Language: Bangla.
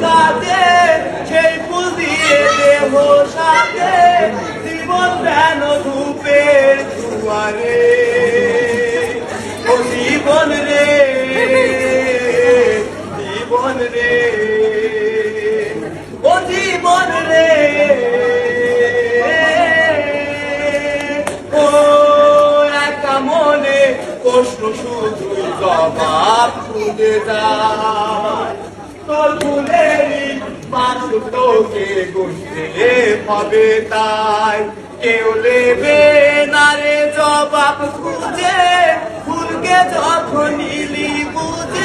কাজে সেই ফুল দিয়ে দেহ সাথে জীবন যেন ধূপের দুয়ারে ও জীবন রে জীবন রে ও জীবন রে ও একা মনে প্রশ্ন শুধু জবাব খুঁজে যায় তোর ফুলেরই মানুষ তোকে গুনতে হবে তাই কেউ নেবে না রে জবাব খুঁজে ফুলকে যখন নিলি বুঝে